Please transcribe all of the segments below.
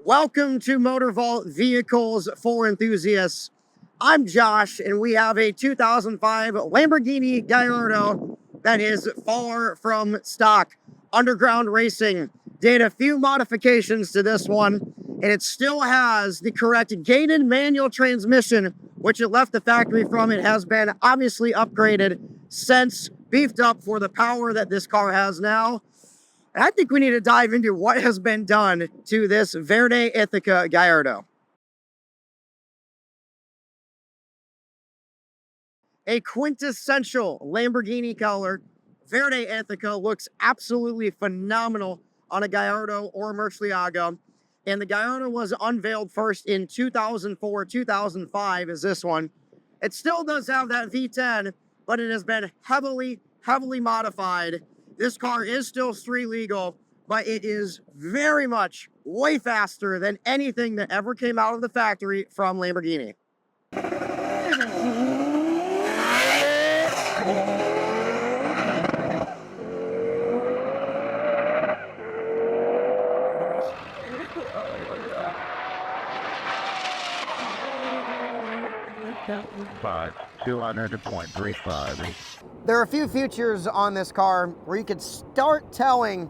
Welcome to Motor Vault Vehicles for Enthusiasts. I'm Josh, and we have a 2005 Lamborghini Gallardo that is far from stock. Underground Racing did a few modifications to this one, and it still has the correct gated manual transmission, which it left the factory from. It has been obviously upgraded since, beefed up for the power that this car has now. And I think we need to dive into what has been done to this Verde ITHACA Gallardo. A quintessential Lamborghini color, Verde ITHACA looks absolutely phenomenal on a Gallardo or a Murcielago. And the Gallardo was unveiled first in 2004, 2005 is this one. It still does have that V10, but it has been heavily modified. This car is still street legal, but it is very much way faster than anything that ever came out of the factory from Lamborghini. Five, 200.35. There are a few features on this car where you could start telling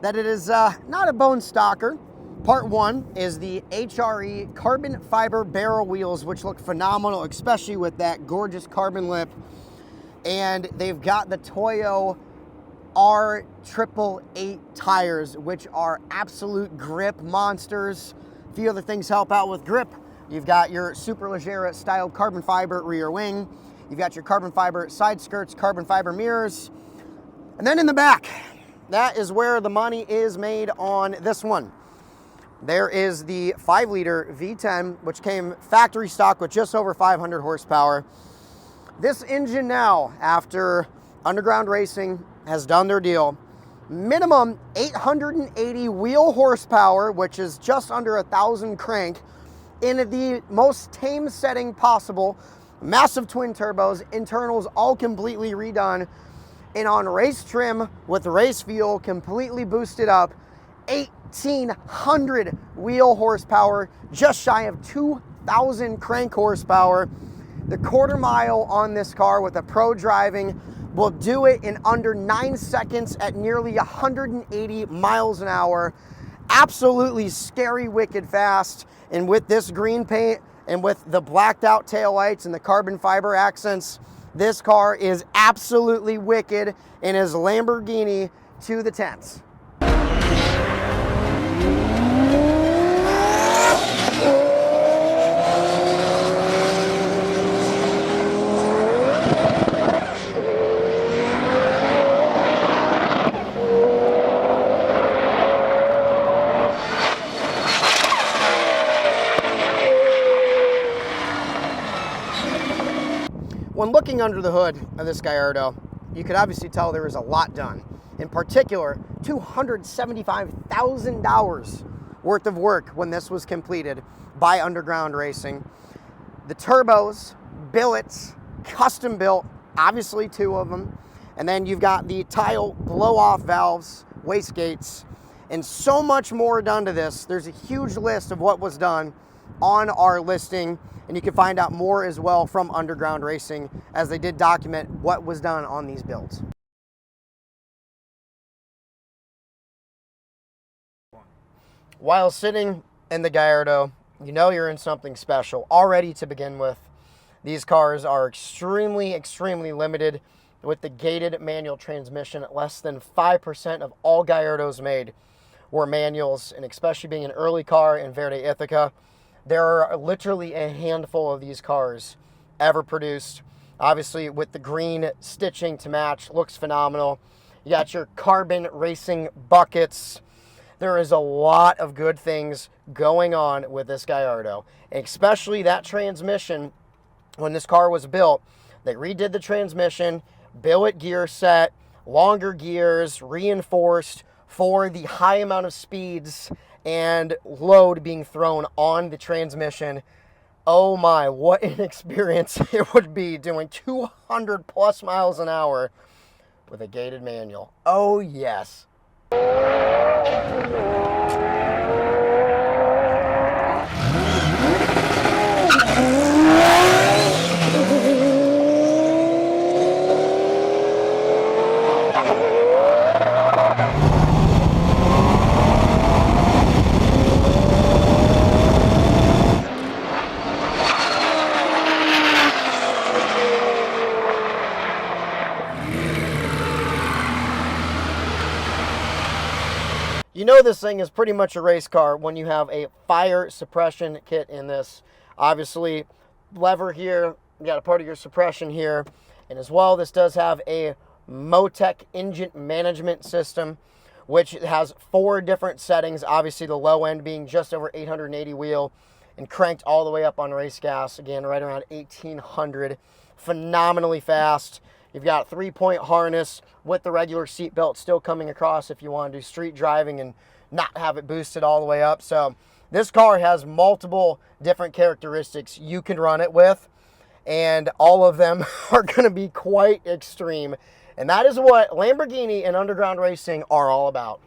that it is not a bone stocker. Part one is the HRE carbon fiber barrel wheels, which look phenomenal, especially with that gorgeous carbon lip. And they've got the Toyo R888 tires, which are absolute grip monsters. A few other things help out with grip. You've got your Superleggera styled carbon fiber rear wing. You've got your carbon fiber side skirts, carbon fiber mirrors. And then in the back, that is where the money is made on this one. There is the 5-liter V10, which came factory stock with just over 500 horsepower. This engine now, after Underground Racing has done their deal, minimum 880 wheel horsepower, which is just under 1,000 crank, in the most tame setting possible. Massive twin turbos, internals all completely redone, and on race trim with race fuel completely boosted up, 1,800 wheel horsepower, just shy of 2,000 crank horsepower. The quarter mile on this car with a pro driving will do it in under 9 seconds at nearly 180 miles an hour. Absolutely scary, wicked fast. And with this green paint and with the blacked out taillights and the carbon fiber accents, this car is absolutely wicked and is Lamborghini to the tens. When looking under the hood of this Gallardo, you could obviously tell there was a lot done. In particular, $275,000 worth of work when this was completed by Underground Racing. The turbos, billets, custom built, obviously 2 of them. And then you've got the tile blow-off valves, wastegates, and so much more done to this. There's a huge list of what was done on our listing, and you can find out more as well from Underground Racing, as they did document what was done on these builds. While sitting in the Gallardo, you know you're in something special already to begin with. These cars are extremely limited with the gated manual transmission. Less than 5% of all Gallardos made were manuals, and especially being an early car in Verde ITHACA, there are literally a handful of these cars ever produced. Obviously, with the green stitching to match, looks phenomenal. You got your carbon racing buckets. There is a lot of good things going on with this Gallardo, especially that transmission. When this car was built, they redid the transmission, billet gear set, longer gears, reinforced for the high amount of speeds and load being thrown on the transmission. Oh my, what an experience it would be doing 200 plus miles an hour with a gated manual. Oh yes. know this thing is pretty much a race car when you have a fire suppression kit in this. Obviously, lever here, you got a part of your suppression here. And as well, this does have a Motec engine management system, which has 4 different settings. Obviously, the low end being just over 880 wheel and cranked all the way up on race gas. Again, right around 1800. Phenomenally fast. You've got a 3-point harness with the regular seat belt still coming across if you want to do street driving and not have it boosted all the way up. So this car has multiple different characteristics you can run it with, and all of them are going to be quite extreme. And that is what Lamborghini and underground racing are all about.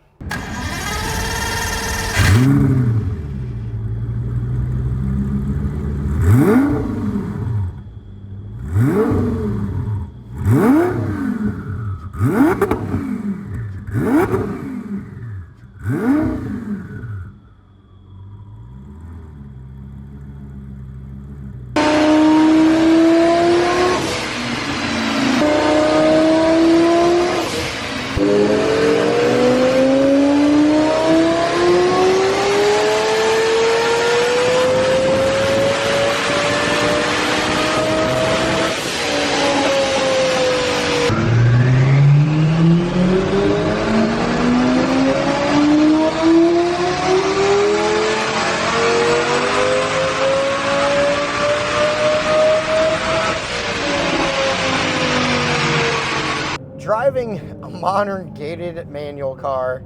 Driving a modern gated manual car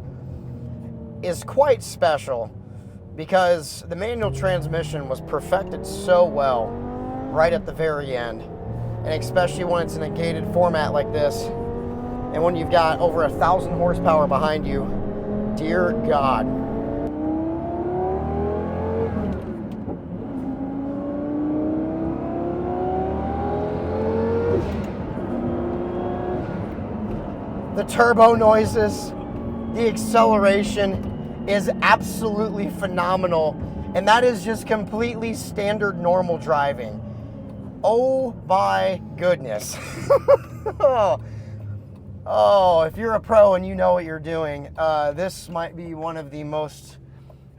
is quite special because the manual transmission was perfected so well right at the very end, and especially when it's in a gated format like this and when you've got over 1,000 horsepower behind you. Dear God. The turbo noises, the acceleration is absolutely phenomenal, and that is just completely standard normal driving. Oh my goodness. Oh, if you're a pro and you know what you're doing, this might be one of the most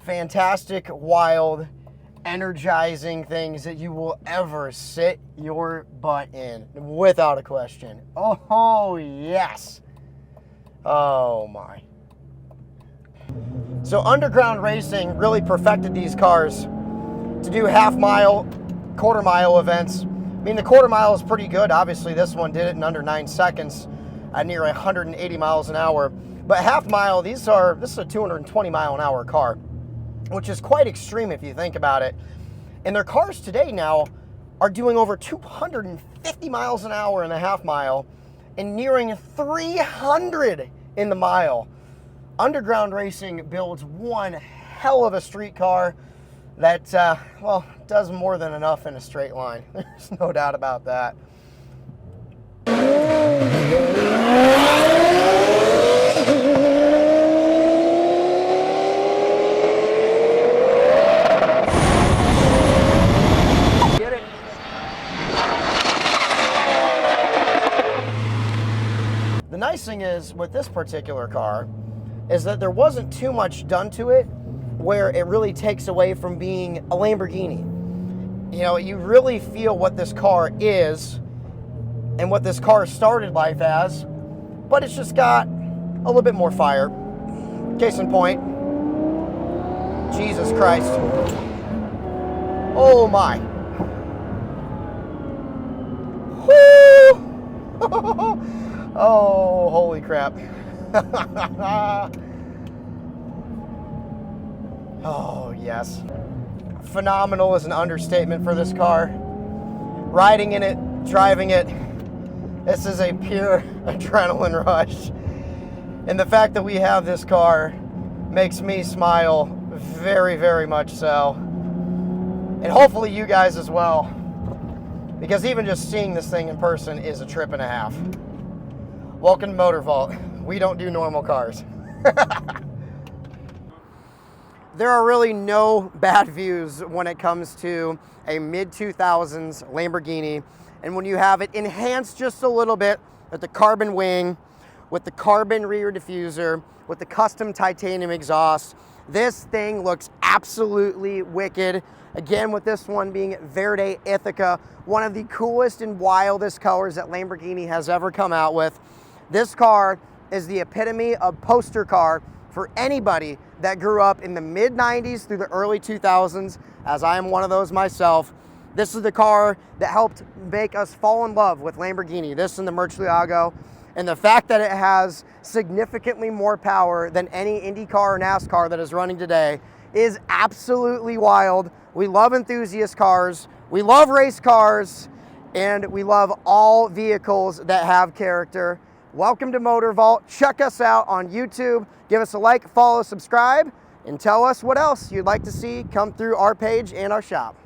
fantastic, wild, energizing things that you will ever sit your butt in, without a question. Oh, yes. Oh my. So underground racing really perfected these cars to do half-mile, quarter-mile events. I mean, the quarter mile is pretty good. Obviously, this one did it in under 9 seconds at near 180 miles an hour. But half-mile, this is a 220-mile-an-hour car, which is quite extreme if you think about it. And their cars today now are doing over 250 miles an hour in the half-mile and nearing 300 in the mile. Underground racing builds one hell of a street car that, well, does more than enough in a straight line. There's no doubt about that. Get it? The nice thing is with this particular car is that there wasn't too much done to it where it really takes away from being a Lamborghini. You know, you really feel what this car is and what this car started life as, but it's just got a little bit more fire. Case in point, Jesus Christ. Oh my. Woo! Oh, holy crap. Oh, yes. Phenomenal is an understatement for this car. Riding in it, driving it, this is a pure adrenaline rush. And the fact that we have this car makes me smile very, very much so. And hopefully you guys as well. Because even just seeing this thing in person is a trip and a half. Welcome to MotorVault. We don't do normal cars. There are really no bad views when it comes to a mid-2000s Lamborghini. And when you have it enhanced just a little bit with the carbon wing, with the carbon rear diffuser, with the custom titanium exhaust. This thing looks absolutely wicked. Again, with this one being Verde Ithaca, one of the coolest and wildest colors that Lamborghini has ever come out with. This car is the epitome of poster car for anybody that grew up in the mid-90s through the early 2000s, as I am one of those myself. This is the car that helped make us fall in love with Lamborghini, this and the Murcielago. And the fact that it has significantly more power than any IndyCar or NASCAR that is running today is absolutely wild. We love enthusiast cars, we love race cars, and we love all vehicles that have character. Welcome to Motor Vault. Check us out on YouTube. Give us a like, follow, subscribe, and tell us what else you'd like to see come through our page and our shop.